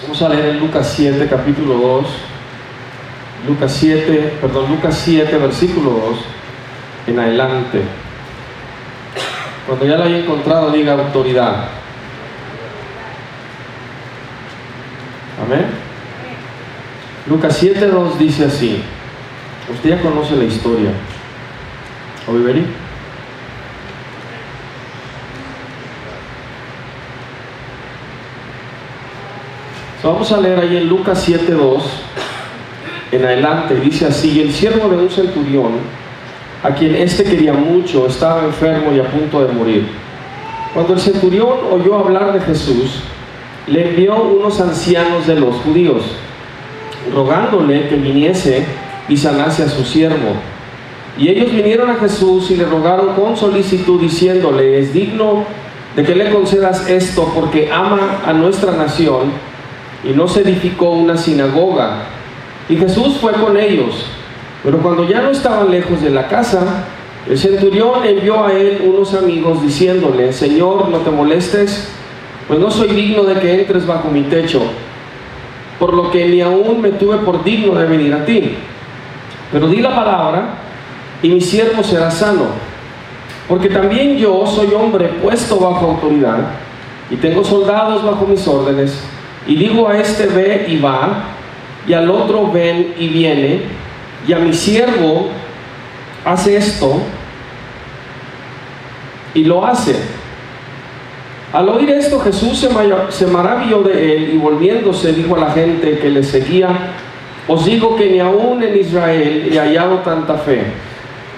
Vamos a leer en Lucas 7, capítulo 2. Lucas 7, versículo 2 en adelante. Cuando ya lo haya encontrado, diga autoridad. Amén. Lucas 7, 2 dice así. Usted ya conoce la historia. ¿Oiverí? Vamos a leer ahí en Lucas 7, 2 en adelante. Dice así: el siervo de un centurión, a quien éste quería mucho, estaba enfermo y a punto de morir. Cuando el centurión oyó hablar de Jesús, le envió unos ancianos de los judíos, rogándole que viniese y sanase a su siervo. Y ellos vinieron a Jesús y le rogaron con solicitud, diciéndole: es digno de que le concedas esto, porque ama a nuestra nación y nos edificó una sinagoga. Y Jesús fue con ellos. Pero cuando ya no estaban lejos de la casa, el centurión envió a él unos amigos, diciéndole: Señor, no te molestes, pues no soy digno de que entres bajo mi techo, por lo que ni aún me tuve por digno de venir a ti. Pero di la palabra, y mi siervo será sano. Porque también yo soy hombre puesto bajo autoridad, y tengo soldados bajo mis órdenes. Y digo a este: ve y va, y al otro: ven y viene, y a mi siervo: hace esto, y lo hace. Al oír esto, Jesús se maravilló de él, y volviéndose dijo a la gente que le seguía: os digo que ni aún en Israel he hallado tanta fe.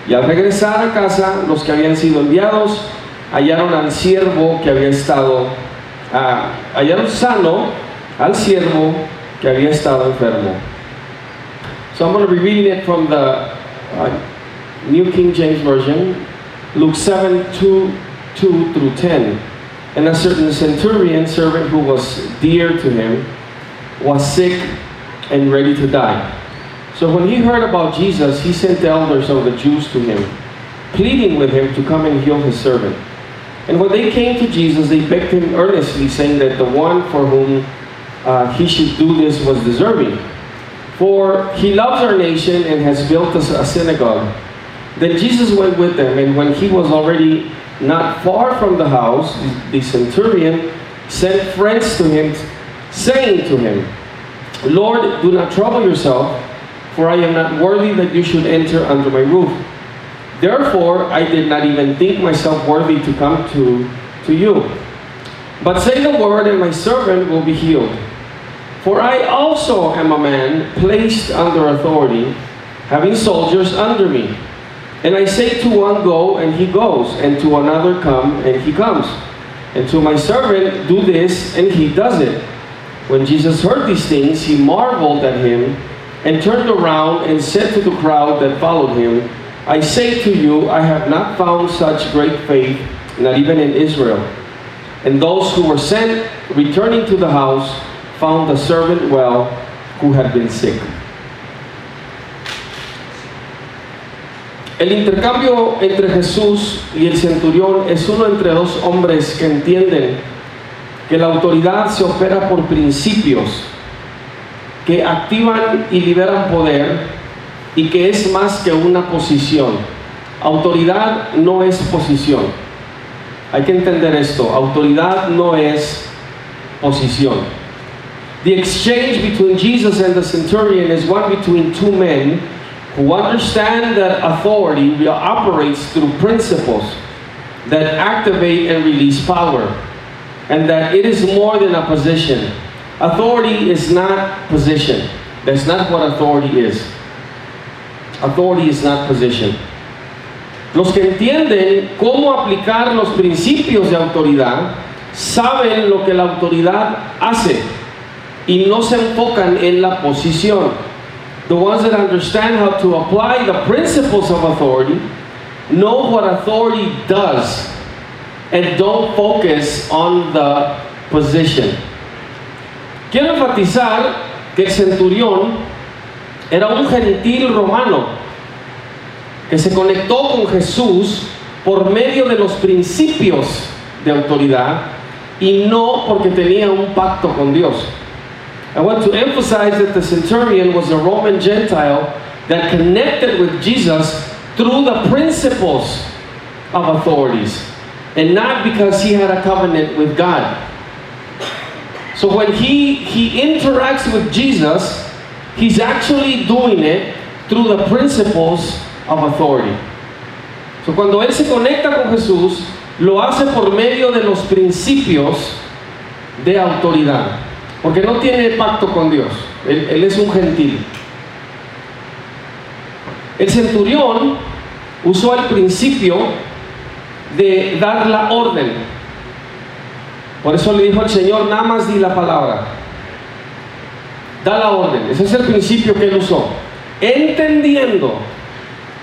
Y al regresar a casa, los que habían sido enviados hallaron al siervo que había estado hallaron sano al siervo que había estado enfermo. So I'm going to be reading it from the New King James Version, Luke 7, 2 through 10. And a certain centurion servant who was dear to him was sick and ready to die. So when he heard about Jesus, he sent the elders of the Jews to him, pleading with him to come and heal his servant. And when they came to Jesus, they begged him earnestly, saying that the one for whom he should do this was deserving, for he loves our nation and has built us a synagogue. Then Jesus went with them, and when he was already not far from the house, the centurion sent friends to him, saying to him, Lord, do not trouble yourself, for I am not worthy that you should enter under my roof. Therefore I did not even think myself worthy to come to you. But say the word, and my servant will be healed. For I also am a man placed under authority, having soldiers under me. And I say to one, go, and he goes, and to another, come, and he comes. And to my servant, do this, and he does it. When Jesus heard these things, he marveled at him, and turned around and said to the crowd that followed him, I say to you, I have not found such great faith, not even in Israel. And those who were sent, returning to the house, found the servant well, who had been sick. El intercambio entre Jesús y el centurión es uno entre dos hombres que entienden que la autoridad se opera por principios que activan y liberan poder, y que es más que una posición. Autoridad no es posición. Hay que entender esto. Autoridad no es posición. The exchange between Jesus and the centurion is one between two men who understand that authority operates through principles that activate and release power, and that it is more than a position. Authority is not position. That's not what authority is. Authority is not position. Los que entienden cómo aplicar los principios de autoridad saben lo que la autoridad hace y no se enfocan en la posición. The ones that understand how to apply the principles of authority know what authority does and don't focus on the position. Quiero enfatizar que el centurión era un gentil romano que se conectó con Jesús por medio de los principios de autoridad y no porque tenía un pacto con Dios. I want to emphasize that the centurion was a Roman Gentile that connected with Jesus through the principles of authorities, and not because he had a covenant with God. So when he interacts with Jesus, he's actually doing it through the principles of authority. So cuando él se conecta con Jesús, lo hace por medio de los principios de autoridad, porque no tiene pacto con Dios. Él es un gentil. El centurión usó el principio de dar la orden. Por eso le dijo al Señor: nada más di la palabra, da la orden. Ese es el principio que él usó, entendiendo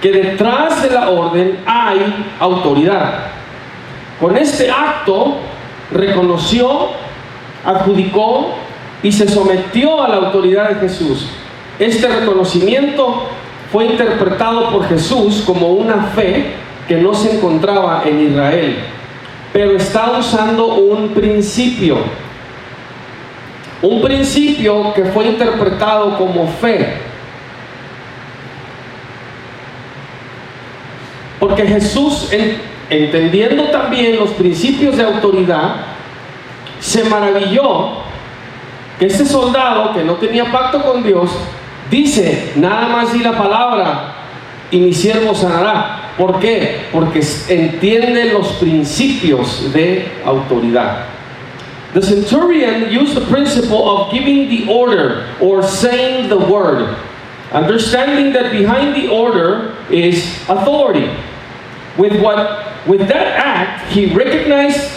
que detrás de la orden hay autoridad. Con este acto reconoció, adjudicó y se sometió a la autoridad de Jesús. Este reconocimiento fue interpretado por Jesús como una fe que no se encontraba en Israel, pero está usando un principio que fue interpretado como fe, porque Jesús, entendiendo también los principios de autoridad, se maravilló que este soldado que no tenía pacto con Dios dice: nada más di la palabra y mi siervo sanará. ¿Por qué? Porque entiende los principios de autoridad. The centurion used the principle of giving the order or saying the word, understanding that behind the order is authority. With that act, he recognized,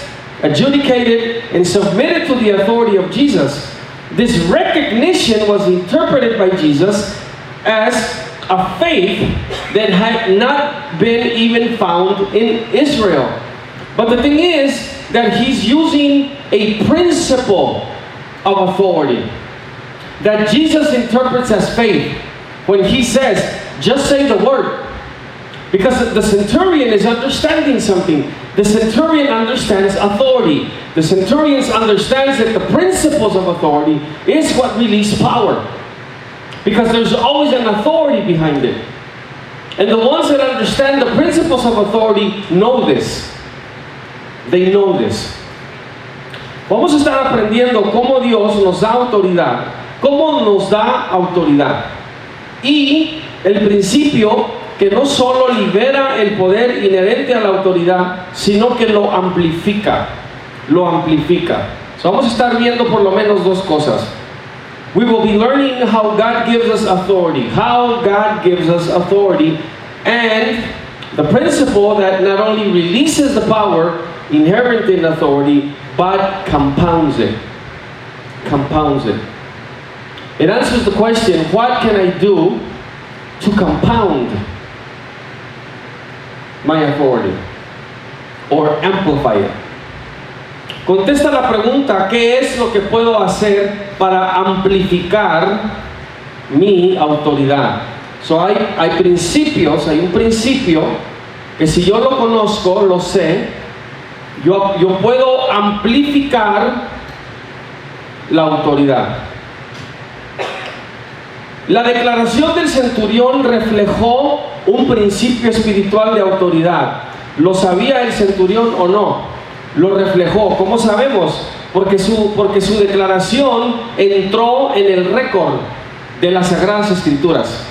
adjudicated, and submitted to the authority of Jesus. This recognition was interpreted by Jesus as a faith that had not been even found in Israel. But the thing is that he's using a principle of authority that Jesus interprets as faith when he says, just say the word. Because the centurion is understanding something. The centurion understands authority. The centurion understands that the principles of authority is what release power. Because there's always an authority behind it. And the ones that understand the principles of authority know this. They know this. Vamos a estar aprendiendo cómo Dios nos da autoridad. Cómo nos da autoridad. Y el principio que no solo libera el poder inherente a la autoridad, sino que lo amplifica. Lo amplifica. So vamos a estar viendo por lo menos dos cosas. We will be learning how God gives us authority. How God gives us authority. And the principle that not only releases the power inherent in authority, but compounds it. Compounds it. It answers the question, what can I do to compound my authority or amplify it? Contesta la pregunta, ¿qué es lo que puedo hacer para amplificar mi autoridad? So hay principios, hay un principio que si yo lo conozco, lo sé, yo puedo amplificar la autoridad. La declaración del centurión reflejó un principio espiritual de autoridad. ¿Lo sabía el centurión o no? Lo reflejó. ¿Cómo sabemos? Porque su declaración entró en el récord de las Sagradas Escrituras.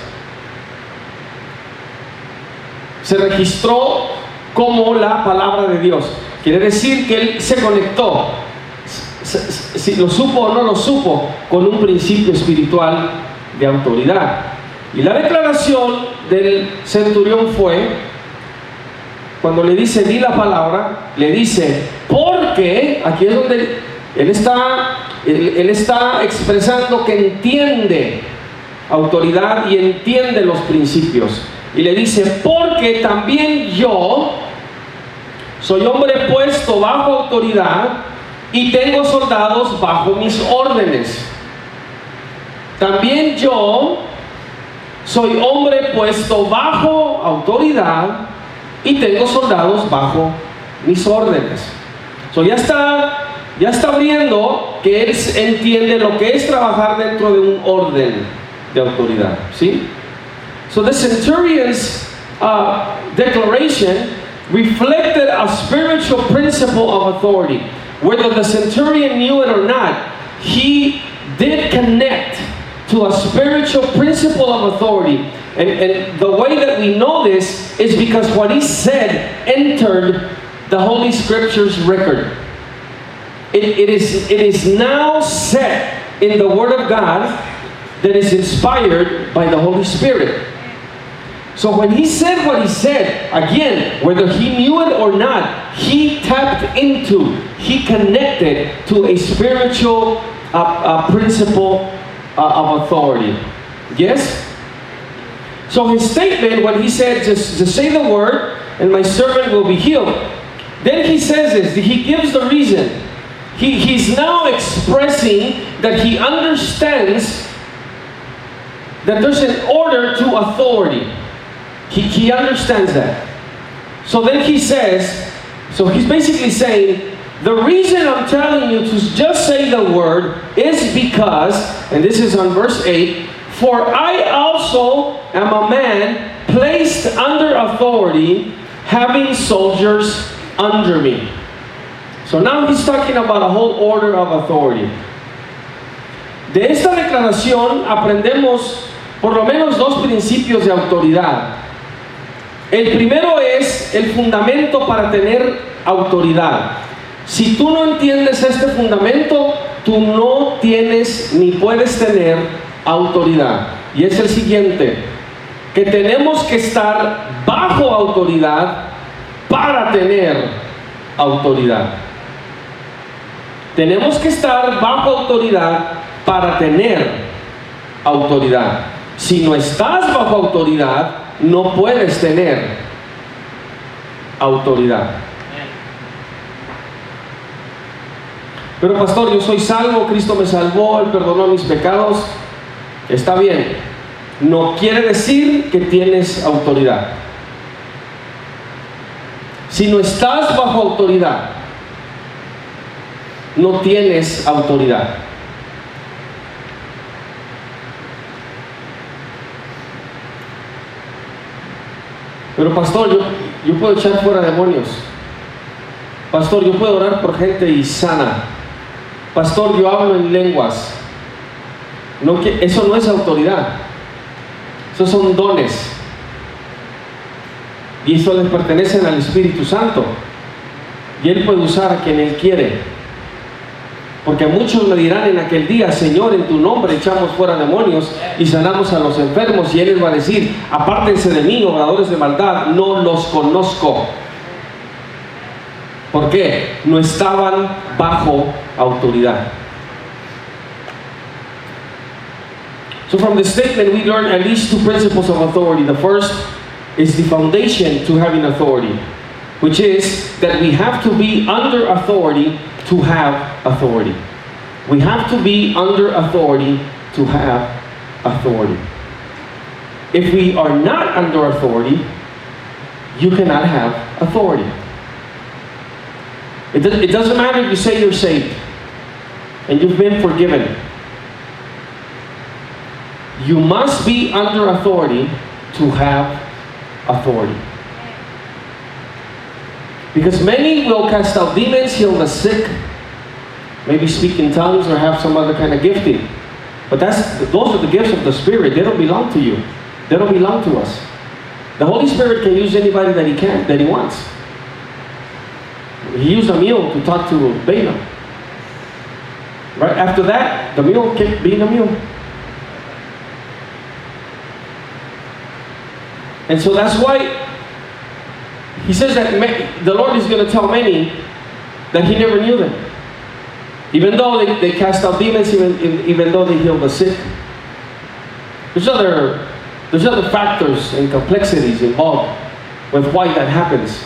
Se registró como la palabra de Dios. Quiere decir que él se conectó, si lo supo o no lo supo, con un principio espiritual de autoridad. Y la declaración del centurión fue, cuando le dice di la palabra, le dice, porque, aquí es donde él está expresando que entiende autoridad y entiende los principios. Y le dice, porque también yo soy hombre puesto bajo autoridad y tengo soldados bajo mis órdenes. También yo soy hombre puesto bajo autoridad y tengo soldados bajo mis órdenes. So ya está ya está abriendo que él entiende lo que es trabajar dentro de un orden de autoridad, ¿sí? So the centurion's declaration reflected a spiritual principle of authority. Whether the centurion knew it or not, he did connect to a spiritual principle of authority. And the way that we know this is because what he said entered the Holy Scripture's record. It is now set in the Word of God that is inspired by the Holy Spirit. So when he said what he said, again, whether he knew it or not, he tapped into, he connected to a spiritual principle of authority. Yes? So his statement, when he said, just say the word and my servant will be healed. Then he says this, he gives the reason. He's now expressing that he understands that there's an order to authority. He understands that. So then he says, so he's basically saying, the reason I'm telling you to just say the word is because, and this is on verse 8, for I also am a man placed under authority, having soldiers under me. So now he's talking about a whole order of authority. De esta declaración aprendemos por lo menos dos principios de autoridad. El primero es el fundamento para tener autoridad. Si tú no entiendes este fundamento, tú no tienes ni puedes tener autoridad. Y es el siguiente, que tenemos que estar bajo autoridad para tener autoridad. Tenemos que estar bajo autoridad para tener autoridad. Si no estás bajo autoridad, no puedes tener autoridad. Pero pastor, yo soy salvo, Cristo me salvó, Él perdonó mis pecados. Está bien. No quiere decir que tienes autoridad. Si no estás bajo autoridad, no tienes autoridad. Pero pastor, yo puedo echar fuera demonios. Pastor, yo puedo orar por gente y sana. Pastor, yo hablo en lenguas. No, eso no es autoridad. Esos son dones. Y eso les pertenecen al Espíritu Santo. Y Él puede usar a quien Él quiere. Porque muchos me dirán en aquel día, Señor, en tu nombre echamos fuera demonios y sanamos a los enfermos. Y Él les va a decir, apártense de mí, obradores de maldad, no los conozco. ¿Por qué? No estaban bajo autoridad. So from this statement we learn at least two principles of authority. The first is the foundation to having authority, which is that we have to be under authority to have authority. We have to be under authority to have authority. If we are not under authority, you cannot have authority. It doesn't matter if you say you're saved and you've been forgiven. You must be under authority to have authority. Because many will cast out demons, heal the sick, maybe speak in tongues or have some other kind of gifting. But those are the gifts of the Spirit. They don't belong to you. They don't belong to us. The Holy Spirit can use anybody that He wants. He used a mule to talk to Balaam. Right after that, the mule kept being a mule. And so that's why He says that the Lord is going to tell many that He never knew them. Even though they cast out demons, even though they heal the sick. There's other factors and complexities involved with why that happens.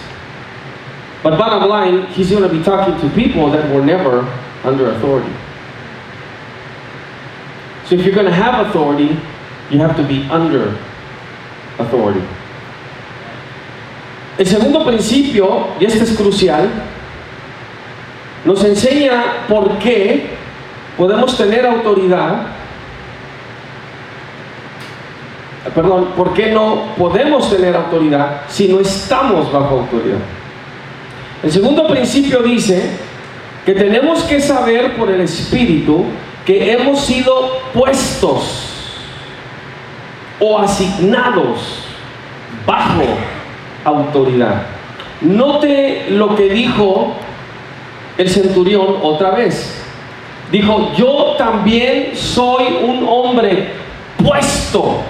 But bottom line, He's going to be talking to people that were never under authority. So if you're going to have authority, you have to be under authority. El segundo principio, y este es crucial, nos enseña por qué podemos tener autoridad, por qué no podemos tener autoridad si no estamos bajo autoridad. El segundo principio dice que tenemos que saber por el Espíritu que hemos sido puestos o asignados bajo autoridad. Note lo que dijo el centurión otra vez. Dijo: yo también soy un hombre puesto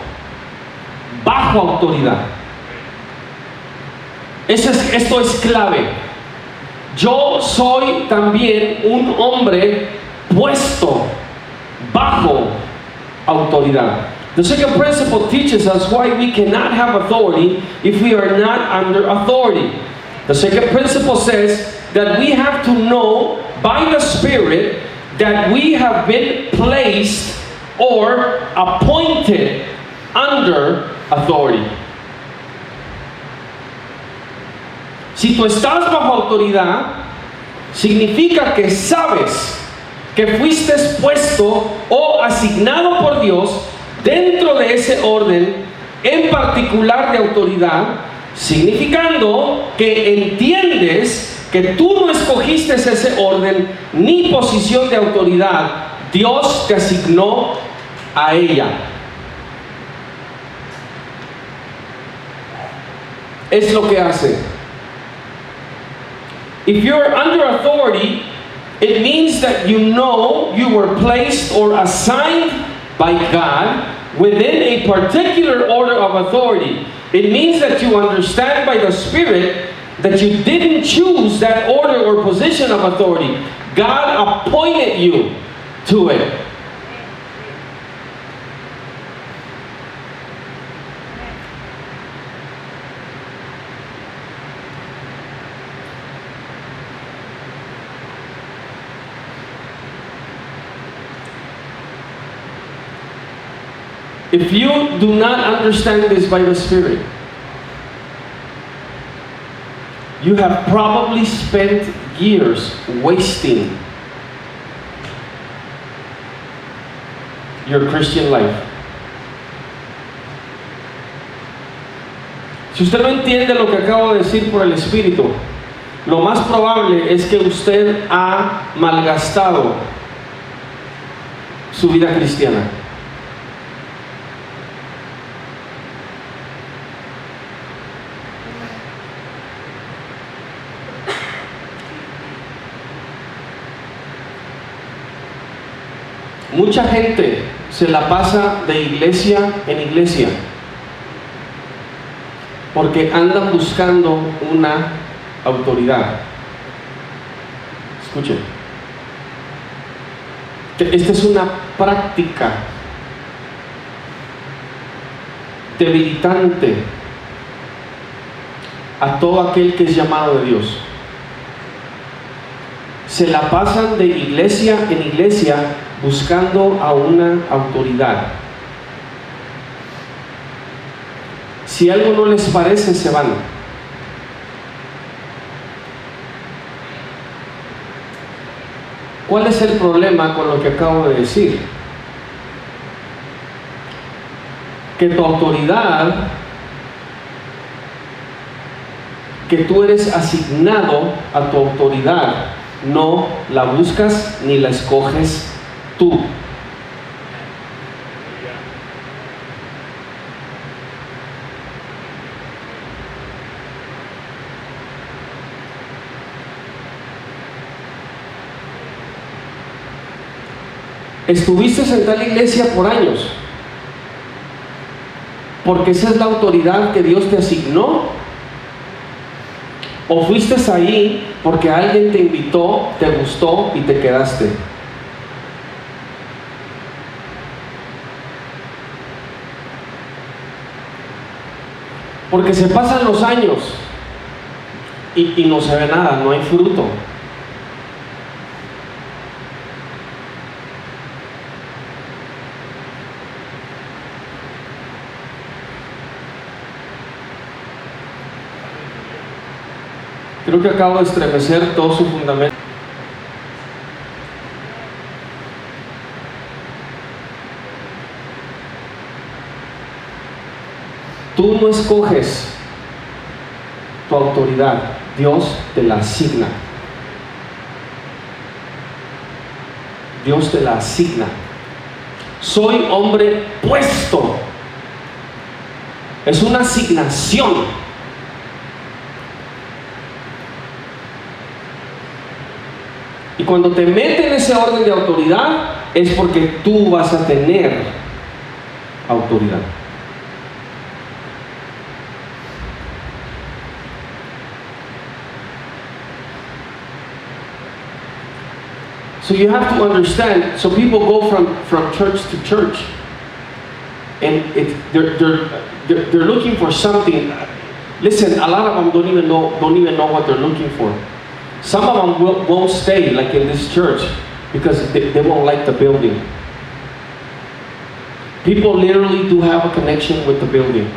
bajo autoridad. Esto es clave. Yo soy también un hombre puesto bajo autoridad. The second principle teaches us why we cannot have authority if we are not under authority. The second principle says that we have to know by the Spirit that we have been placed or appointed under authority. Si tú estás bajo autoridad, significa que sabes que fuiste puesto o asignado por Dios dentro de ese orden en particular de autoridad, significando que entiendes que tú no escogiste ese orden ni posición de autoridad, Dios te asignó a ella. Es lo que hace. If you're under authority, it means that you know you were placed or assigned by God within a particular order of authority. It means that you understand by the Spirit that you didn't choose that order or position of authority. God appointed you to it. If you do not understand this by the Spirit, you have probably spent years wasting your Christian life. Si usted no entiende lo que acabo de decir por el Espíritu, lo más probable es que usted ha malgastado su vida cristiana. Mucha gente se la pasa de iglesia en iglesia porque andan buscando una autoridad. Escuchen, esta es una práctica debilitante a todo aquel que es llamado de Dios. Se la pasan de iglesia en iglesia buscando a una autoridad. Si algo no les parece, se van. ¿Cuál es el problema con lo que acabo de decir? Que tu autoridad, que tú eres asignado a tu autoridad, no la buscas ni la escoges tú. Estuviste en tal iglesia por años porque esa es la autoridad que Dios te asignó, o fuiste ahí porque alguien te invitó, te gustó y te quedaste. Porque se pasan los años y no se ve nada, no hay fruto. Creo que acabo de estremecer todo su fundamento. Tú no escoges tu autoridad, Dios te la asigna. Dios te la asigna. Soy hombre puesto. Es una asignación. Y cuando te meten en ese orden de autoridad, es porque tú vas a tener autoridad. So you have to understand, so people go from church to church, and they're looking for something. Listen, a lot of them don't even know what they're looking for. Some of them won't stay, like in this church, because they won't like the building. People literally do have a connection with the building.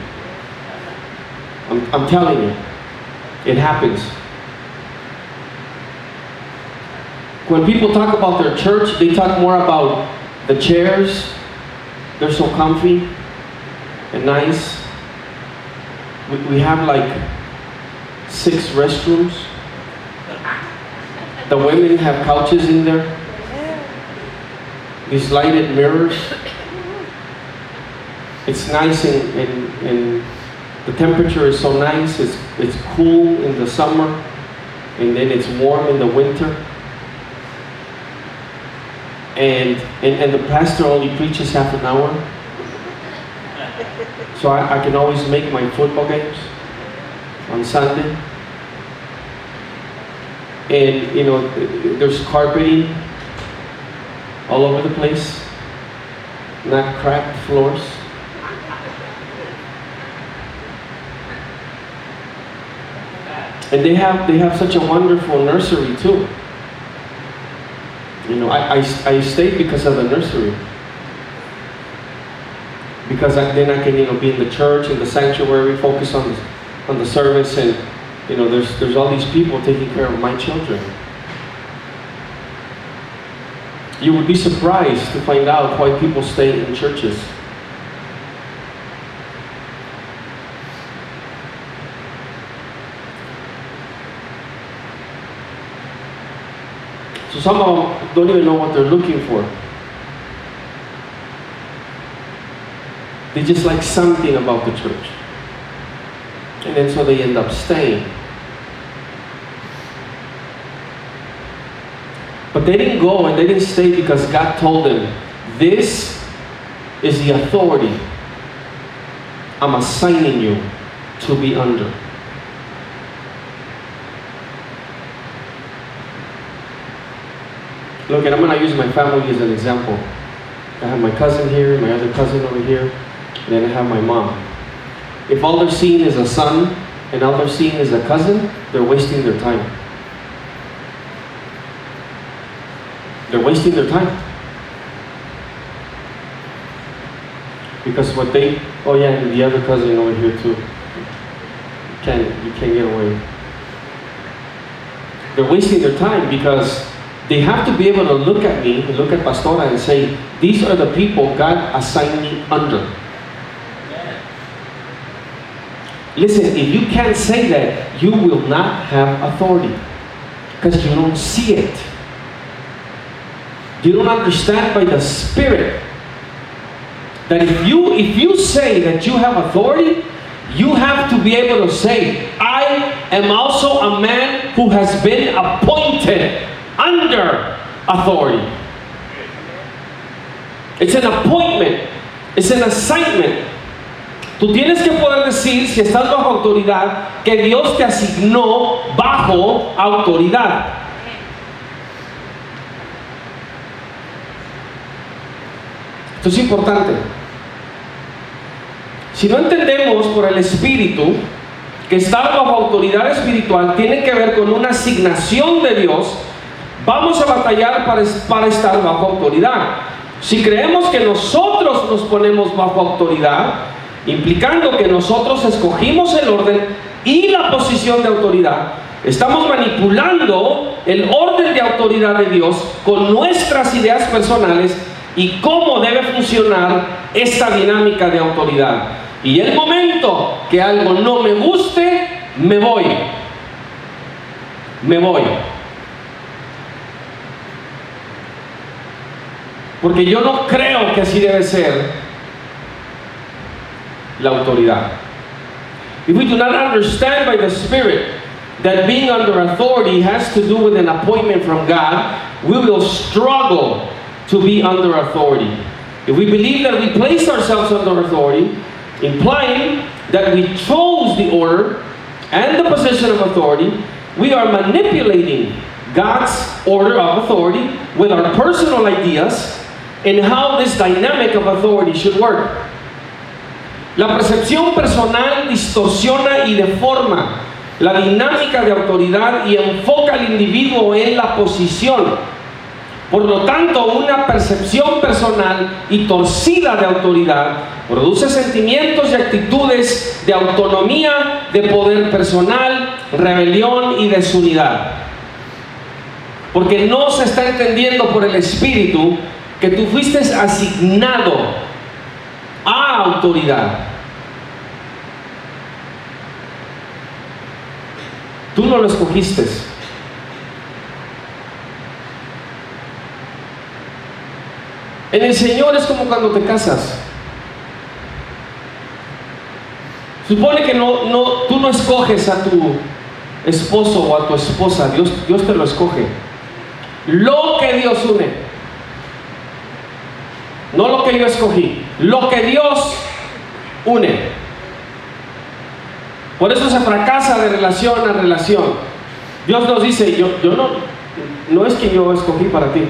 I'm telling you, it happens. When people talk about their church, they talk more about the chairs. They're so comfy and nice. We have like 6 restrooms. The women have couches in there. These lighted mirrors. It's nice and the temperature is so nice. It's cool in the summer and then it's warm in the winter. And the pastor only preaches half an hour. So I can always make my football games on Sunday. And you know, there's carpeting all over the place, not cracked floors. And they have such a wonderful nursery too. You know, I stayed because of the nursery. Because then I can, you know, be in the church, in the sanctuary, focus on the service, and you know, there's all these people taking care of my children. You would be surprised to find out why people stay in churches. So some of them don't even know what they're looking for. They just like something about the church. And then so they end up staying. But they didn't go and they didn't stay because God told them, this is the authority I'm assigning you to be under. Look, and I'm going to use my family as an example. I have my cousin here, my other cousin over here, and then I have my mom. If all they're seeing is a son, and all they're seeing is a cousin, they're wasting their time. They're wasting their time. Because what they, oh yeah, and the other cousin over here too. You can't get away. They're wasting their time because they have to be able to look at me, look at Pastora and say, these are the people God assigned me under. Listen, if you can't say that, you will not have authority. Because you don't see it. You don't understand by the Spirit that if you say that you have authority, you have to be able to say, I am also a man who has been appointed under authority. It's an appointment. It's an assignment. Tú tienes que poder decir, si estás bajo autoridad, que Dios te asignó bajo autoridad. Esto es importante. Si no entendemos por el Espíritu que estar bajo autoridad espiritual tiene que ver con una asignación de Dios, vamos a batallar para estar bajo autoridad. Si creemos que nosotros nos ponemos bajo autoridad, implicando que nosotros escogimos el orden y la posición de autoridad, estamos manipulando el orden de autoridad de Dios con nuestras ideas personales y cómo debe funcionar esta dinámica de autoridad. Y el momento que algo no me guste, me voy. Me voy. Porque yo no creo que así debe ser la autoridad. If we do not understand by the Spirit that being under authority has to do with an appointment from God, we will struggle to be under authority. If we believe that we place ourselves under authority, implying that we chose the order and the position of authority, we are manipulating God's order of authority with our personal ideas and how this dynamic of authority should work. La percepción personal distorsiona y deforma la dinámica de autoridad y enfoca al individuo en la posición. Por lo tanto, una percepción personal y torcida de autoridad produce sentimientos y actitudes de autonomía, de poder personal, rebelión y desunidad. Porque no se está entendiendo por el Espíritu que tú fuiste asignado a autoridad. Tú no lo escogiste. En el Señor es como cuando te casas. Supone que tú no escoges a tu esposo o a tu esposa, Dios te lo escoge. Lo que Dios une. No lo que yo escogí, lo que Dios une. Por eso se fracasa de relación a relación. Dios nos dice, yo no es que yo escogí para ti.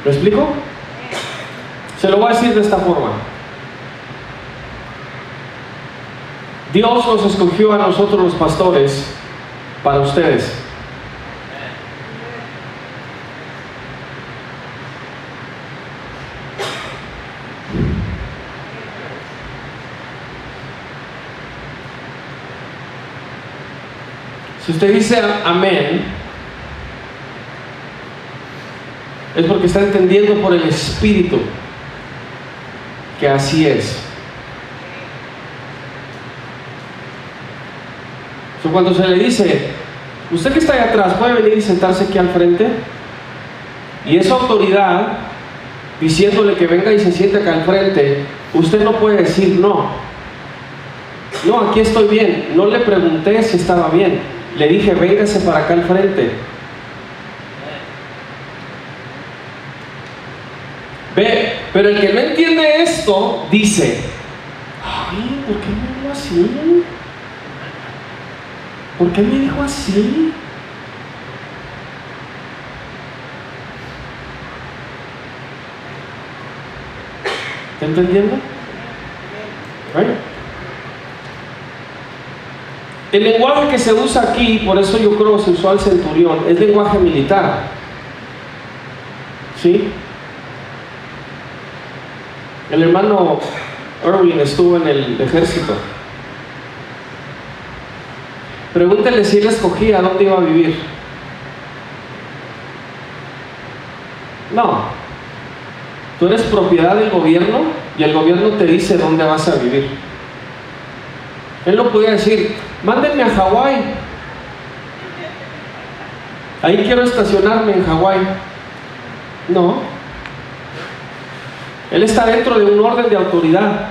¿Lo explico? Se lo voy a decir de esta forma. Dios nos escogió a nosotros los pastores para ustedes. Si usted dice amén, es porque está entendiendo por el Espíritu que así es. Cuando se le dice, usted que está ahí atrás, ¿puede venir y sentarse aquí al frente? Y esa autoridad, diciéndole que venga y se siente acá al frente, usted no puede decir no. No, aquí estoy bien. No le pregunté si estaba bien. Le dije, véngase para acá al frente. Ve, pero el que no entiende esto, dice, ay, ¿por qué me dijo así? ¿Por qué me dijo así? ¿Está entendiendo? Right? El lenguaje que se usa aquí, por eso yo creo que se usó al centurión, es lenguaje militar. ¿Sí? El hermano Erwin estuvo en el ejército. Pregúntele si él escogía dónde iba a vivir. No. Tú eres propiedad del gobierno y el gobierno te dice dónde vas a vivir. Él no podía decir, mándenme a Hawái. Ahí quiero estacionarme en Hawái. No. Él está dentro de un orden de autoridad.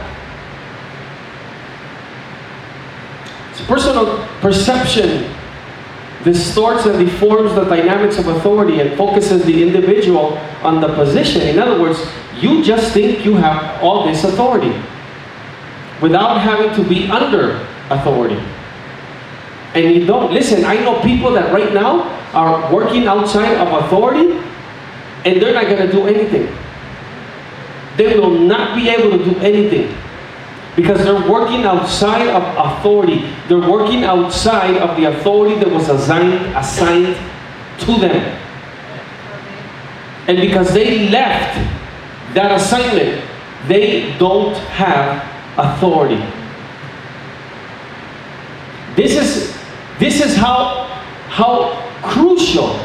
Personal perception distorts and deforms the dynamics of authority and focuses the individual on the position. In other words, you just think you have all this authority without having to be under authority. And you don't. Listen, I know people that right now are working outside of authority and they're not going to do anything. They will not be able to do anything. Because they're working outside of authority. They're working outside of the authority that was assigned to them. And because they left that assignment, they don't have authority. This is how crucial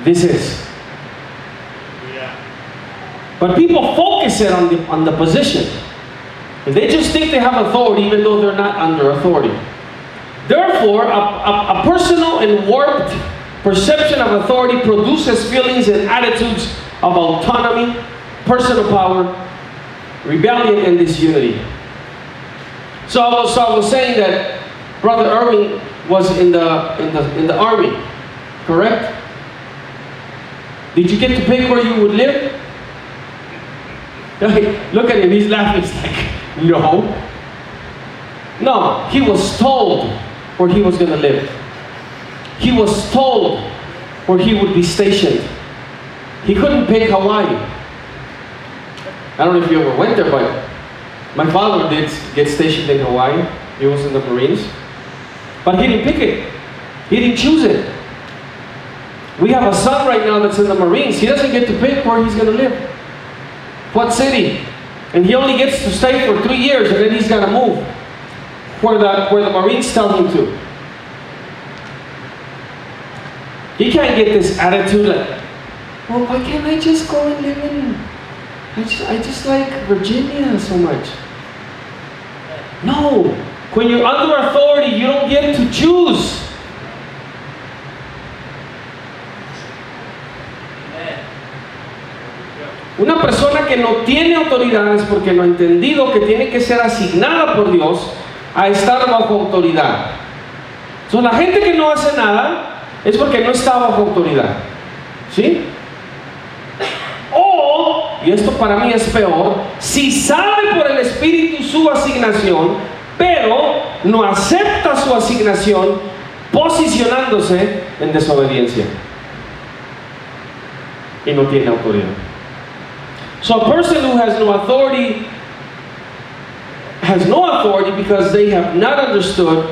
this is. But people focus it on the position. And they just think they have authority even though they're not under authority. Therefore, a personal and warped perception of authority produces feelings and attitudes of autonomy, personal power, rebellion, and disunity. So I was saying that Brother Irving was in the army, correct? Did you get to pick where you would live? Look at him, he's laughing. He's like, no. No, he was told where he was going to live. He was told where he would be stationed. He couldn't pick Hawaii. I don't know if you ever went there, but my father did get stationed in Hawaii. He was in the Marines. But he didn't pick it. He didn't choose it. We have a son right now that's in the Marines. He doesn't get to pick where he's going to live. What city? And he only gets to stay for 3 years and then he's got to move where the Marines tell him to. He can't get this attitude like, well, why can't I just go and live in, I just like Virginia so much. No. When you're under authority, you don't get to choose. Una persona que no tiene autoridad es porque no ha entendido que tiene que ser asignada por Dios a estar bajo autoridad. So, la gente que no hace nada es porque no está bajo autoridad. ¿Sí? O, y esto para mí es peor, si sabe por el Espíritu su asignación, pero no acepta su asignación posicionándose en desobediencia. Y no tiene autoridad. So a person who has no authority because they have not understood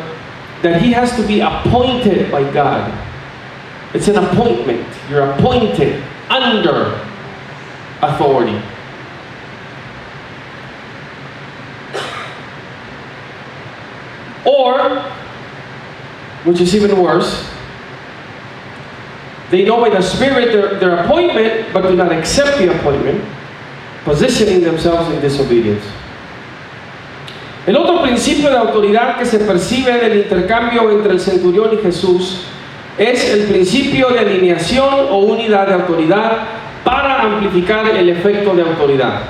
that he has to be appointed by God. It's an appointment. You're appointed under authority. Or, which is even worse, they know by the Spirit their appointment, but do not accept the appointment, positioning themselves in disobedience. El otro principio de autoridad que se percibe del intercambio entre el centurión y Jesús es el principio de alineación o unidad de autoridad para amplificar el efecto de autoridad.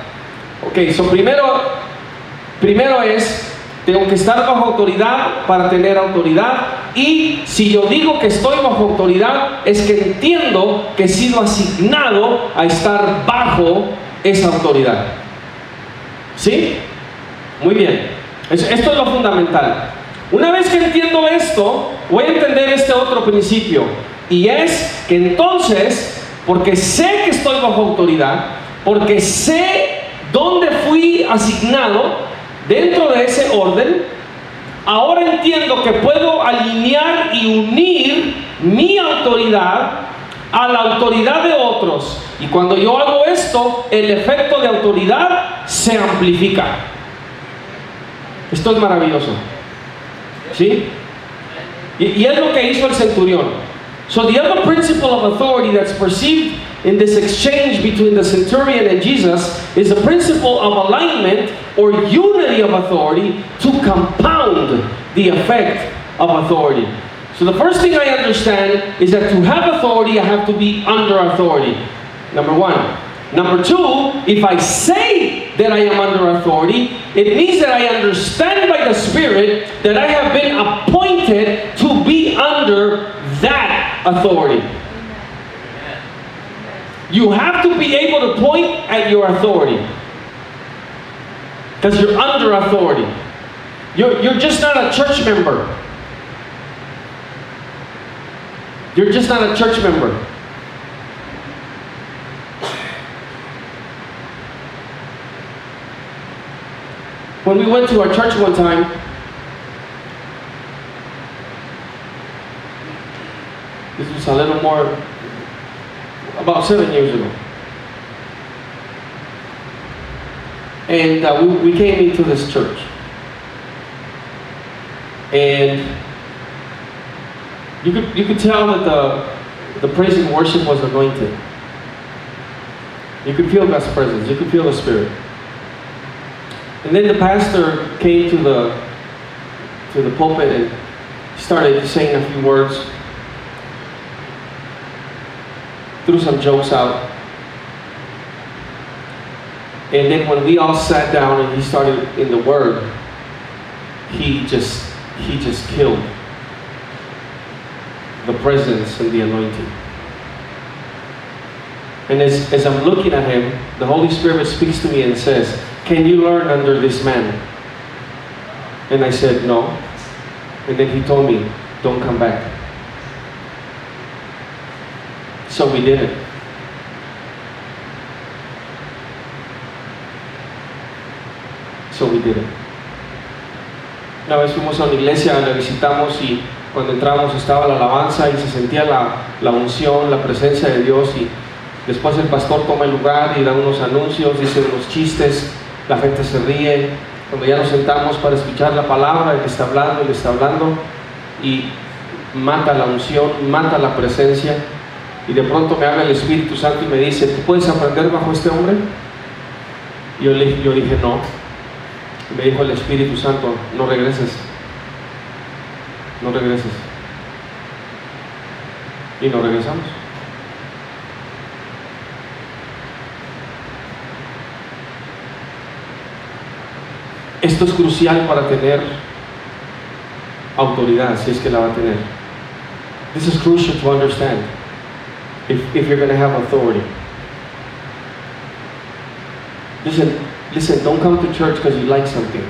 Ok, so primero es, tengo que estar bajo autoridad para tener autoridad, y si yo digo que estoy bajo autoridad es que entiendo que he sido asignado a estar bajo esa autoridad. ¿Sí? Muy bien. Esto es lo fundamental. Una vez que entiendo esto, voy a entender este otro principio, y es que entonces, porque sé que estoy bajo autoridad, porque sé dónde fui asignado dentro de ese orden, ahora entiendo que puedo alinear y unir mi autoridad a la autoridad de otros, y cuando yo hago esto, el efecto de autoridad se amplifica. Esto es maravilloso. ¿Sí? Y es lo que hizo el centurión. So the other principle of authority that's perceived in this exchange between the centurion and Jesus is the principle of alignment or unity of authority to compound the effect of authority. So the first thing I understand is that to have authority, I have to be under authority. Number one. Number two, if I say that I am under authority, it means that I understand by the Spirit that I have been appointed to be under that authority. You have to be able to point at your authority, because you're under authority. You're just not a church member. You're just not a church member. When we went to our church one time, this was a little more, about 7 years ago. And we came into this church. And you could tell that the praise and worship was anointed. You could feel God's presence. You could feel the Spirit. And then the pastor came to the pulpit and started saying a few words. Threw some jokes out. And then when we all sat down and he started in the Word, he just killed the presence and the anointing. And as I'm looking at him, the Holy Spirit speaks to me and says, "Can you learn under this man?" And I said, "No." And then he told me, "Don't come back." So we did it. So we did it. Una vez fuimos a una iglesia, la visitamos y cuando entramos estaba la alabanza y se sentía la unción, la presencia de Dios, y después el pastor toma el lugar y da unos anuncios, dice unos chistes, la gente se ríe. Cuando ya nos sentamos para escuchar la palabra, él está hablando y mata la unción, mata la presencia, y de pronto me habla el Espíritu Santo y me dice, ¿tú puedes aprender bajo este hombre? Y yo dije no. Y me dijo el Espíritu Santo, no regreses. Y no regresamos. Esto es crucial para tener autoridad, si es que la va a tener. This is crucial to understand if you're going to have authority. Listen, don't come to church because you like something.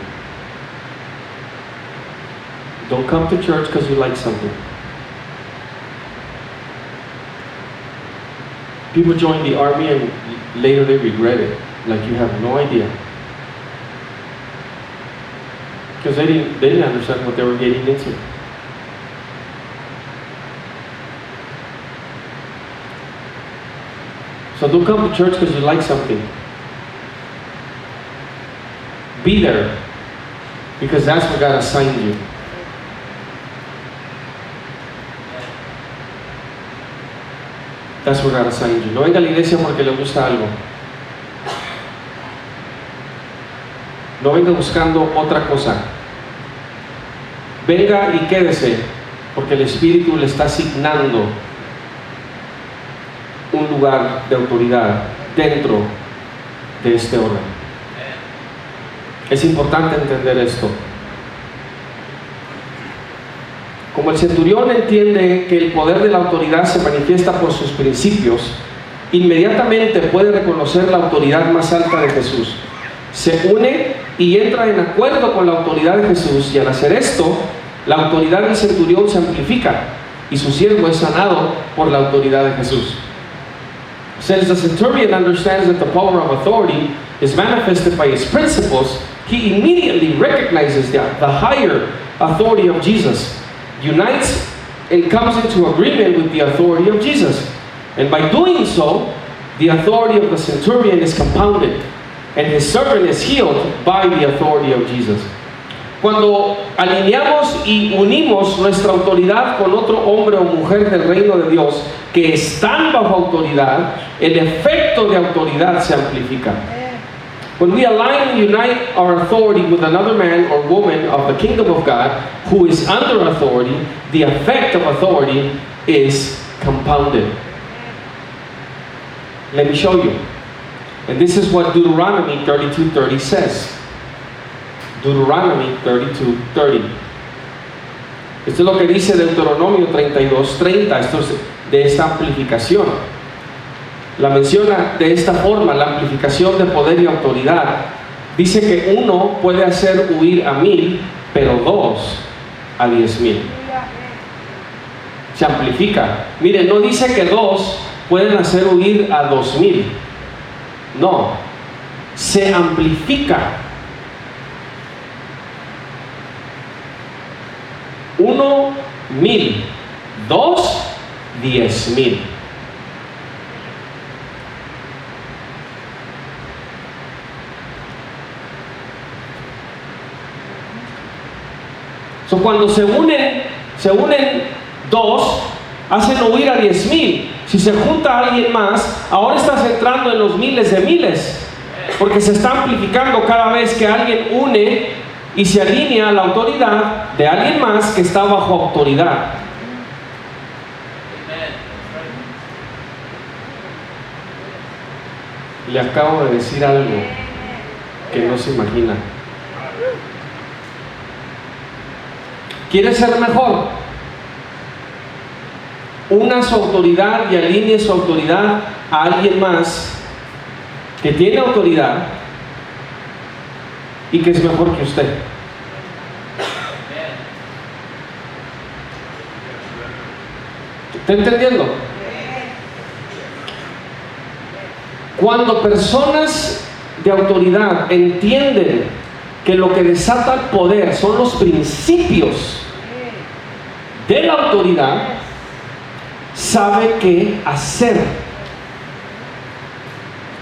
Don't come to church because you like something. People join the army and later they regret it, like you have no idea. Because they didn't understand what they were getting into. So don't come to church because you like something. Be there because that's what God assigned you. That's what God assigned you. No venga a la iglesia porque le gusta algo. No venga buscando otra cosa. Venga y quédese porque el Espíritu le está asignando un lugar de autoridad dentro de este orden. Es importante entender esto. Como el centurión entiende que el poder de la autoridad se manifiesta por sus principios, inmediatamente puede reconocer la autoridad más alta de Jesús. Se une y entra en acuerdo con la autoridad de Jesús, y al hacer esto, la autoridad del centurión se amplifica y su siervo es sanado por la autoridad de Jesús. Since the centurion understands that the power of authority is manifested by his principles, he immediately recognizes the higher authority of Jesus, unites and comes into agreement with the authority of Jesus. And by doing so, the authority of the centurion is compounded, and his servant is healed by the authority of Jesus. Cuando alineamos y unimos nuestra autoridad con otro hombre o mujer del reino de Dios que están bajo autoridad, el efecto de autoridad se amplifica. When we align and unite our authority with another man or woman of the kingdom of God who is under authority, the effect of authority is compounded. Let me show you. And this is what Deuteronomy 32:30 says. Deuteronomy 32:30. Esto es lo que dice Deuteronomio 32:30. Esto es de esta amplificación. La menciona de esta forma, la amplificación de poder y autoridad. Dice que uno puede hacer huir a 1000, pero 2 a 10,000. Se amplifica. Mire, no dice que 2 pueden hacer huir a 2,000. No, se amplifica. 1, 1000. 2, 10,000. Cuando se unen 2, hacen huir a 10,000. si se junta alguien más, ahora estás entrando en los miles de miles, porque se está amplificando cada vez que alguien une y se alinea a la autoridad de alguien más que está bajo autoridad. Le acabo de decir algo que no se imagina. ¿Quiere ser mejor? Una su autoridad y alinee su autoridad a alguien más que tiene autoridad y que es mejor que usted. ¿Está entendiendo? Cuando personas de autoridad entienden que lo que desata el poder son los principios de la autoridad, sabe qué hacer.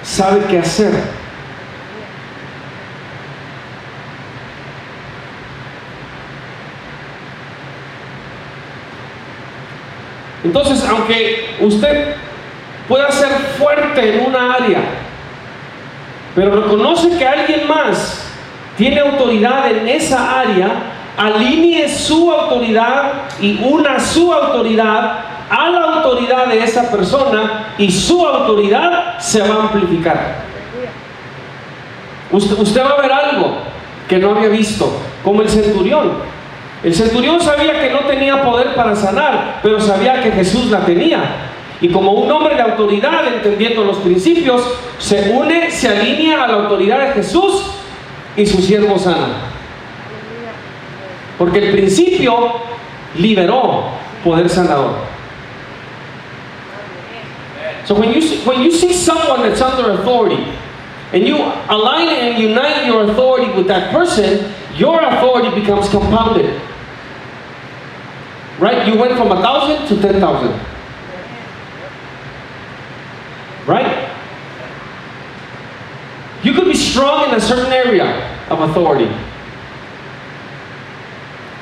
Sabe qué hacer. Entonces, aunque usted pueda ser fuerte en una área, pero reconoce que alguien más tiene autoridad en esa área, alinee su autoridad y una su autoridad a la autoridad de esa persona, y su autoridad se va a amplificar. Usted va a ver algo que no había visto, como el centurión. El centurión sabía que no tenía poder para sanar, pero sabía que Jesús la tenía. Y como un hombre de autoridad, entendiendo los principios, se une, se alinea a la autoridad de Jesús y su siervo sana. Porque el principio liberó poder sanador. So when you see someone that's under authority, and you align and unite your authority with that person, your authority becomes compounded. Right? You went from 1,000 to 10,000. Right? You could be strong in a certain area of authority,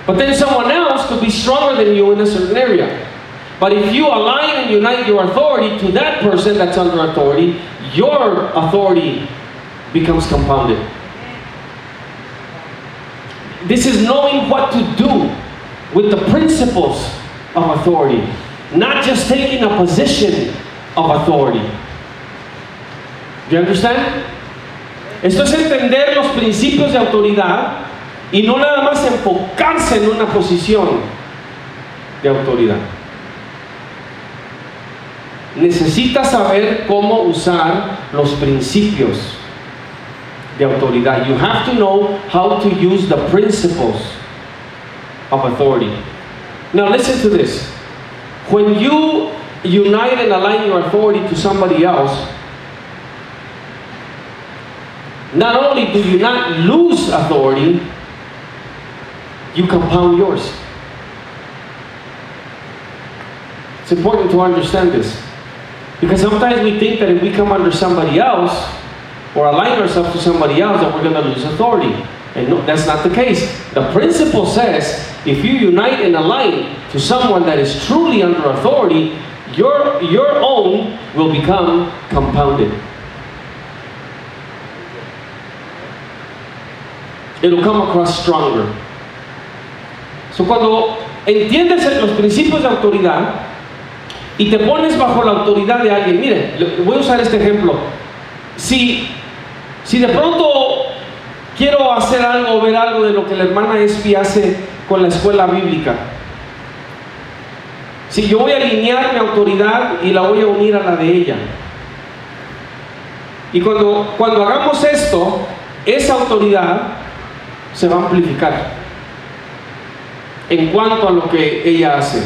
but then someone else could be stronger than you in a certain area. But if you align and unite your authority to that person that's under authority, your authority becomes compounded. This is knowing what to do with the principles of authority, not just taking a position of authority. Do you understand? Esto es entender los principios de autoridad y no nada más enfocarse en una posición de autoridad. Necesita saber cómo usar los principios de autoridad. You have to know how to use the principles of authority. Now listen to this. When you unite and align your authority to somebody else, not only do you not lose authority, you compound yours. It's important to understand this. Because sometimes we think that if we come under somebody else or align ourselves to somebody else, that we're going to lose authority. And no, that's not the case. The principle says if you unite and align to someone that is truly under authority, your own will become compounded. It'll come across stronger. So cuando entiendes los principios de autoridad y te pones bajo la autoridad de alguien, mire, voy a usar este ejemplo. Si de pronto quiero hacer algo, ver algo de lo que la hermana Espi hace con la escuela bíblica, si yo voy a alinear mi autoridad y la voy a unir a la de ella, y cuando hagamos esto, esa autoridad se va a amplificar en cuanto a lo que ella hace,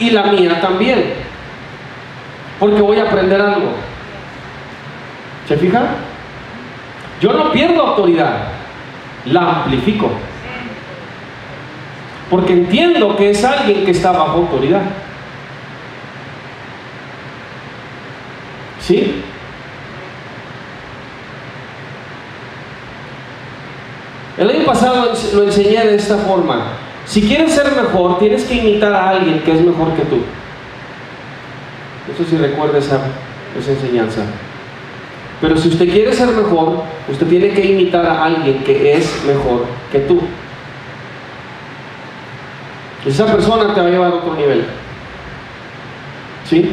y la mía también, porque voy a aprender algo. ¿Se fija? Yo no pierdo autoridad, la amplifico, porque entiendo que es alguien que está bajo autoridad. ¿Sí? El año pasado lo enseñé de esta forma. Si quieres ser mejor, tienes que imitar a alguien que es mejor que tú. No sé si recuerda esa enseñanza. Pero si usted quiere ser mejor, usted tiene que imitar a alguien que es mejor que tú. Esa persona te va a llevar a otro nivel. ¿Sí?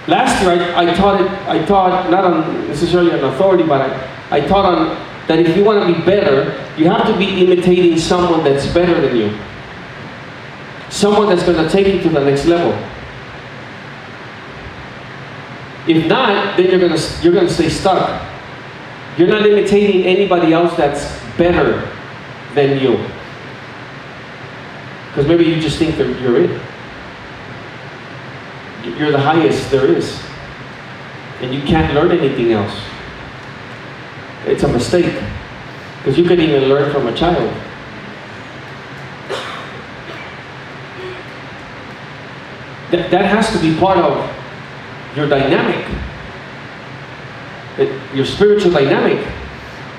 Last year I taught not on necessarily an authority, but I taught on that if you want to be better, you have to be imitating someone that's better than you. Someone that's going to take you to the next level. If not, then you're going to stay stuck. You're not imitating anybody else that's better than you. Because maybe you just think that you're it. You're the highest there is. And you can't learn anything else. It's a mistake. Because you can even learn from a child. That has to be part of your dynamic. Your spiritual dynamic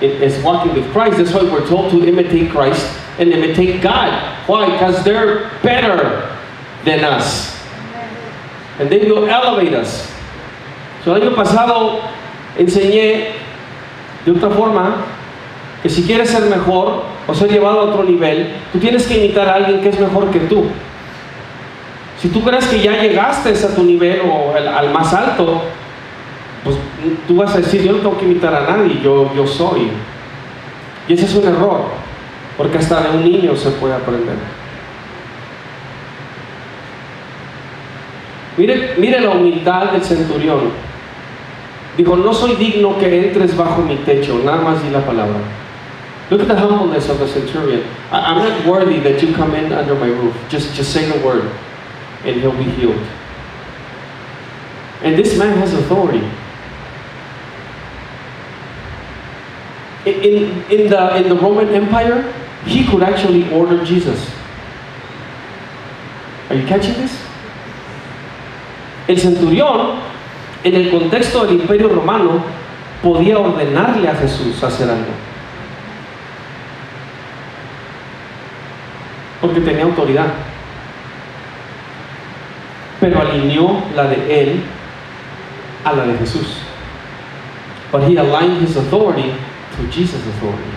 is walking with Christ. That's why we're told to imitate Christ and imitate God. Why? Because they're better than us. And they will elevate us. So el año pasado enseñé de otra forma que si quieres ser mejor o ser llevado a otro nivel, tú tienes que imitar a alguien que es mejor que tú. Si tú crees que ya llegaste a tu nivel o al más alto, pues tú vas a decir, yo no tengo que imitar a nadie, yo soy. Y ese es un error, porque hasta de un niño se puede aprender. Mire la humildad del centurión. Dijo, no soy digno que entres bajo mi techo, nada más di la palabra. Look at the humbleness of the centurion. I'm not worthy that you come in under my roof. Just say the word, and he'll be healed. And this man has authority. In the Roman Empire, he could actually order Jesus. Are you catching this? El centurión, en el contexto del Imperio Romano, podía ordenarle a Jesús hacer algo. Porque tenía autoridad. Pero alineó la de él a la de Jesús. But he aligned his authority to Jesus' authority.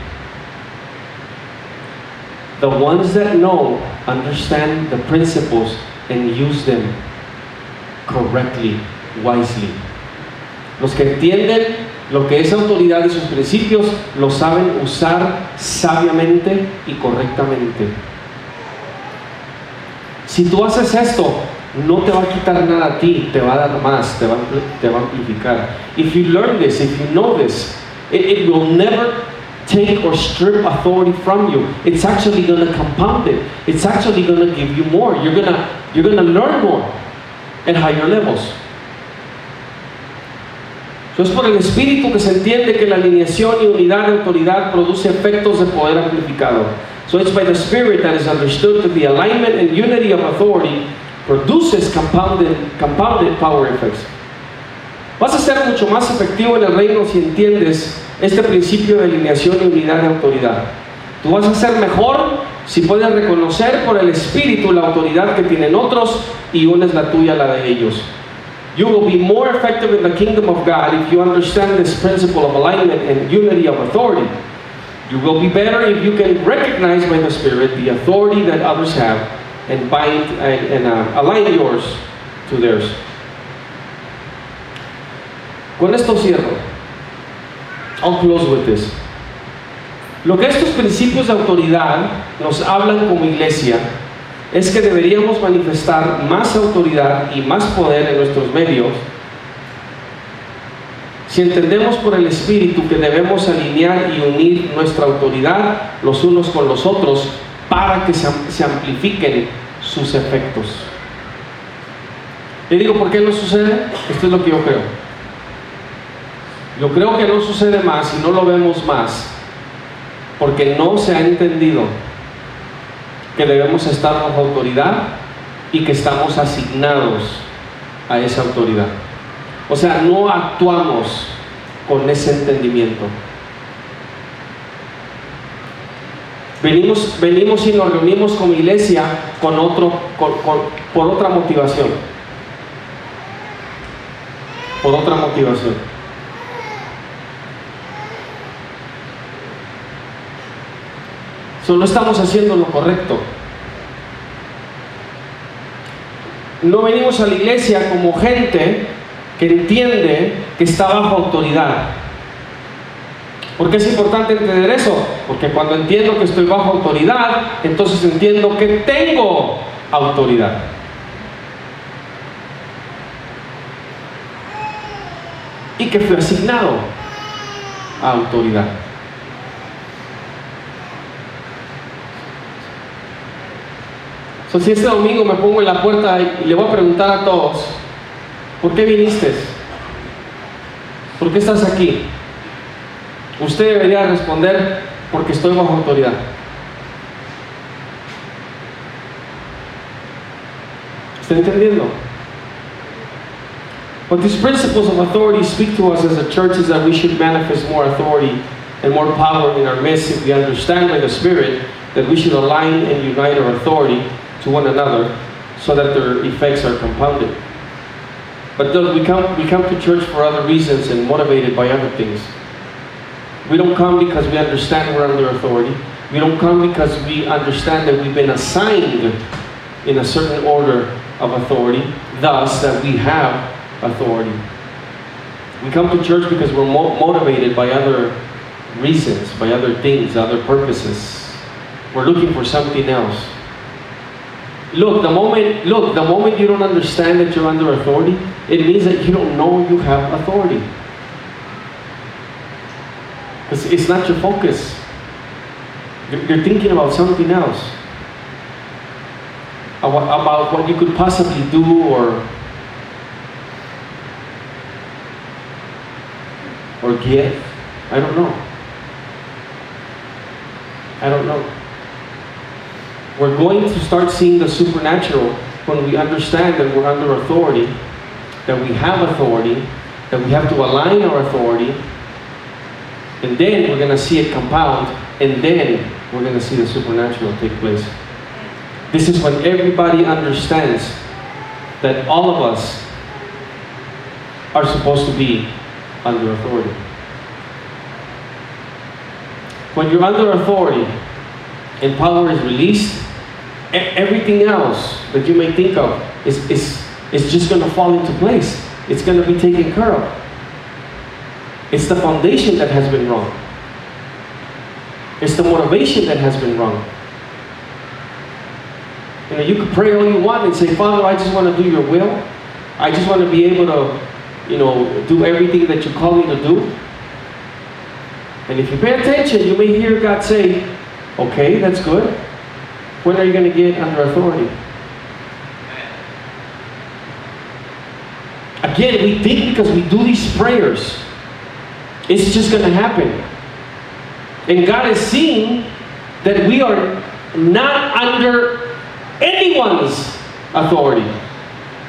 The ones that know, understand the principles and use them correctly, wisely. Los que entienden lo que es autoridad y sus principios, lo saben usar sabiamente y correctamente. Si tú haces esto, no te va a quitar nada a ti, te va a dar más, te va a amplificar. If you learn this, if you know this, it will never take or strip authority from you. It's actually going to compound it. It's actually going to give you more. You're going to learn more at higher levels. So es por el Espíritu que se entiende que la alineación y unidad de autoridad produce efectos de poder amplificado. So it's by the Spirit that is understood that the alignment and unity of authority produces compounded power effects. Vas a ser mucho más efectivo en el reino si entiendes este principio de alineación y unidad de autoridad. Tú vas a ser mejor si puedes reconocer por el Espíritu la autoridad que tienen otros y unes la tuya a la de ellos. You will be more effective in the kingdom of God if you understand this principle of alignment and unity of authority. You will be better if you can recognize by the Spirit the authority that others have and bind and align yours to theirs. Con esto cierro. I'll close with this. Lo que estos principios de autoridad nos hablan como iglesia es que deberíamos manifestar más autoridad y más poder en nuestros medios si entendemos por el Espíritu que debemos alinear y unir nuestra autoridad los unos con los otros para que se amplifiquen sus efectos. Le digo, ¿por qué no sucede? Esto es lo que yo creo. Yo creo que no sucede más y no lo vemos más porque no se ha entendido que debemos estar bajo autoridad y que estamos asignados a esa autoridad. O sea, no actuamos con ese entendimiento. Venimos y nos reunimos como iglesia por otra motivación. por otra motivación. No estamos haciendo lo correcto. No venimos a la iglesia como gente que entiende que está bajo autoridad. ¿Por qué es importante entender eso? Porque cuando entiendo que estoy bajo autoridad, entonces entiendo que tengo autoridad. Y que fui asignado a autoridad. Si este domingo me pongo en la puerta y le voy a preguntar a todos, ¿por qué viniste? ¿Por qué estás aquí? Usted debería responder, porque estoy bajo autoridad. ¿Está entendiendo? What these principles of authority speak to us as a church is that we should manifest more authority and more power in our midst if we understand by the Spirit that we should align and unite our authority to one another so that their effects are compounded. But we come to church for other reasons and motivated by other things. We don't come because we understand we're under authority. We don't come because we understand that we've been assigned in a certain order of authority, thus that we have authority. We come to church because we're motivated by other reasons, by other things, other purposes. We're looking for something else. Look, the moment you don't understand that you're under authority, it means that you don't know you have authority. Because it's not your focus. You're thinking about something else. About what you could possibly do or get. I don't know. We're going to start seeing the supernatural when we understand that we're under authority, that we have authority, that we have to align our authority, and then we're going to see it compound, and then we're going to see the supernatural take place. This is when everybody understands that all of us are supposed to be under authority. When you're under authority and power is released, everything else that you may think of is just going to fall into place. It's going to be taken care of. It's the foundation that has been wrong. It's the motivation that has been wrong. You could pray all you want and say, Father, I just want to do your will. I just want to be able to, do everything that you call me to do. And if you pay attention, you may hear God say, okay, that's good. When are you going to get under authority? Again, we think because we do these prayers, it's just going to happen. And God is seeing that we are not under anyone's authority.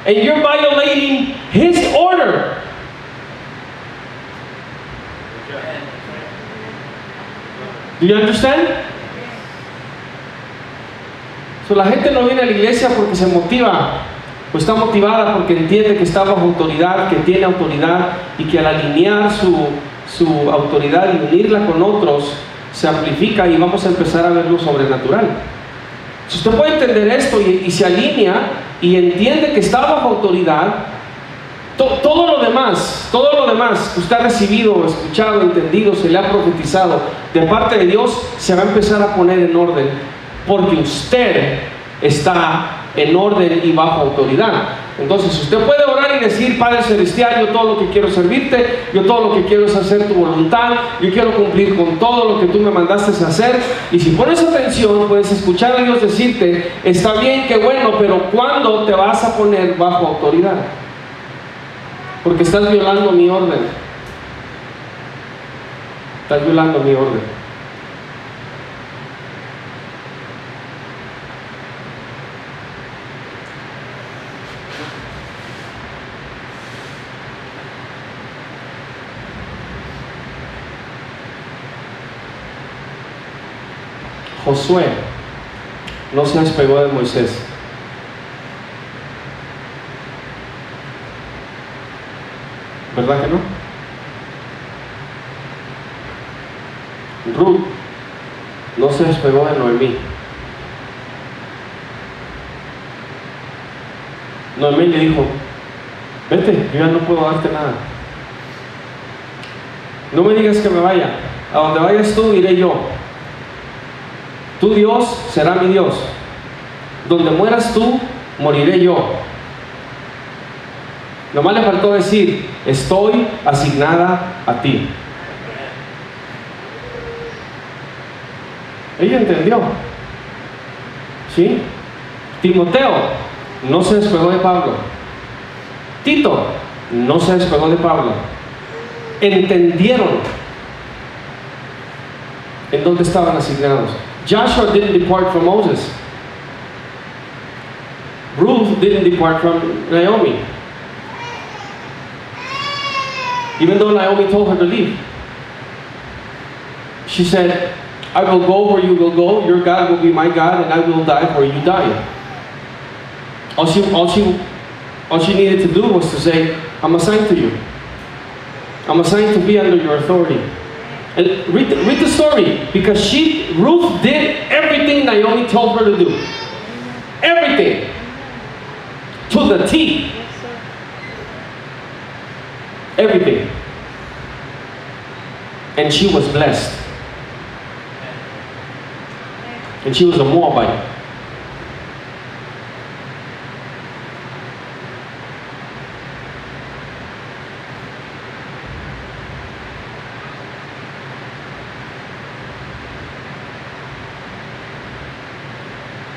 And you're violating His order. Do you understand? So, la gente no viene a la iglesia porque se motiva, o está motivada porque entiende que está bajo autoridad, que tiene autoridad, y que al alinear su autoridad y unirla con otros, se amplifica y vamos a empezar a ver lo sobrenatural. Si usted puede entender esto y se alinea y entiende que está bajo autoridad, todo lo demás que usted ha recibido, escuchado, entendido, se le ha profetizado de parte de Dios, se va a empezar a poner en orden, porque usted está en orden y bajo autoridad. Entonces usted puede orar y decir, Padre Celestial, yo todo lo que quiero es servirte, yo todo lo que quiero es hacer tu voluntad, yo quiero cumplir con todo lo que tú me mandaste a hacer. Y si pones atención, puedes escuchar a Dios decirte, está bien, qué bueno, pero ¿cuándo te vas a poner bajo autoridad? Porque estás violando mi orden. Estás violando mi orden. Josué no se despegó de Moisés. ¿Verdad que no? Ruth no se despegó de Noemí. Noemí le dijo: vete, yo ya no puedo darte nada. No me digas que me vaya. A donde vayas tú, iré yo. Tu Dios será mi Dios. Donde mueras tú, moriré yo. Nomás le faltó decir: estoy asignada a ti. Ella entendió. ¿Sí? Timoteo no se despegó de Pablo. Tito no se despegó de Pablo. Entendieron en dónde estaban asignados. Joshua didn't depart from Moses. Ruth didn't depart from Naomi. Even though Naomi told her to leave, she said, I will go where you will go, your God will be my God, and I will die where you die. All she needed to do was to say, I'm assigned to you. I'm assigned to be under your authority. And read the story, because Ruth did everything Naomi told her to do. Everything. To the T. Everything. And she was blessed. And she was a Moabite.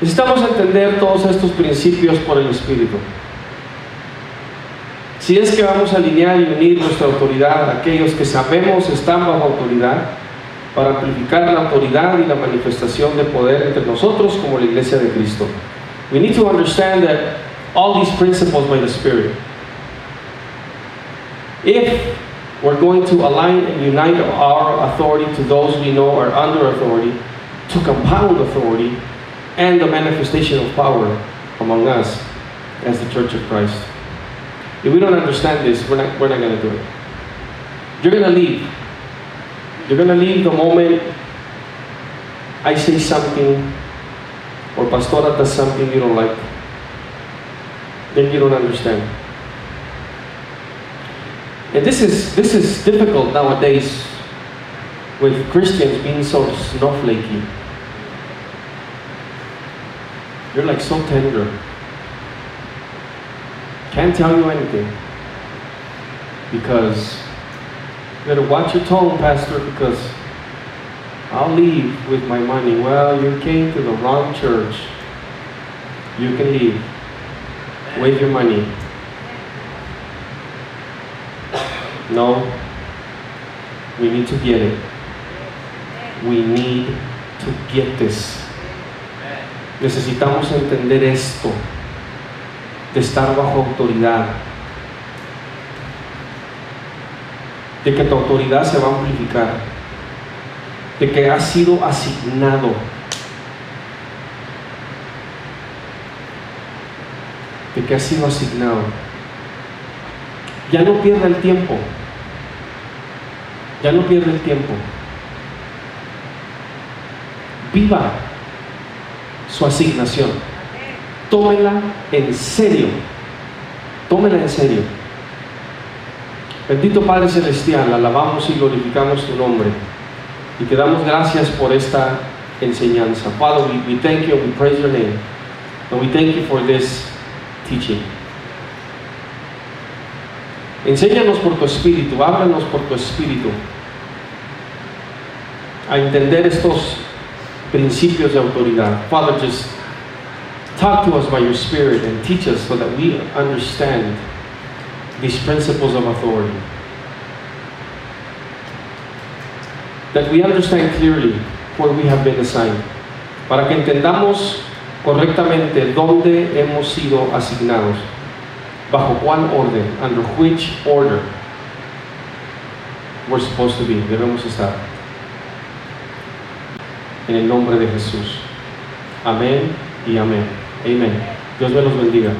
Necesitamos entender todos estos principios por el Espíritu. Si es que vamos a alinear y unir nuestra autoridad a aquellos que sabemos están bajo autoridad, para amplificar la autoridad y la manifestación de poder entre nosotros como la Iglesia de Cristo. We need to understand that all these principles by the Spirit, if we're going to align and unite our authority to those we know are under authority, to compound authority and the manifestation of power among us as the Church of Christ. If we don't understand this, we're not going to do it. You're going to leave. You're going to leave the moment I say something or Pastora does something you don't like. Then you don't understand. And this is difficult nowadays with Christians being so snowflakey. You're like so tender. Can't tell you anything. Because you better watch your tone, Pastor, because I'll leave with my money. Well, you came to the wrong church. You can leave with your money. No, we need to get it. We need to get this. Necesitamos entender esto, de estar bajo autoridad, de que tu autoridad se va a amplificar, de que has sido asignado, de que has sido asignado. Ya no pierda el tiempo, ya no pierda el tiempo. Viva su asignación. Tómela en serio. Tómela en serio. Bendito Padre Celestial, alabamos y glorificamos tu nombre y te damos gracias por esta enseñanza. Father, we thank you and we praise your name, and we thank you for this teaching. Enséñanos por tu Espíritu, háblanos por tu Espíritu a entender estos principios de autoridad. Father, just talk to us by your Spirit and teach us so that we understand these principles of authority. That we understand clearly where we have been assigned. Para que entendamos correctamente dónde hemos sido asignados. Bajo cuál orden, under which order we're supposed to be, debemos estar. En el nombre de Jesús. Amén y amén. Amén. Dios me los bendiga.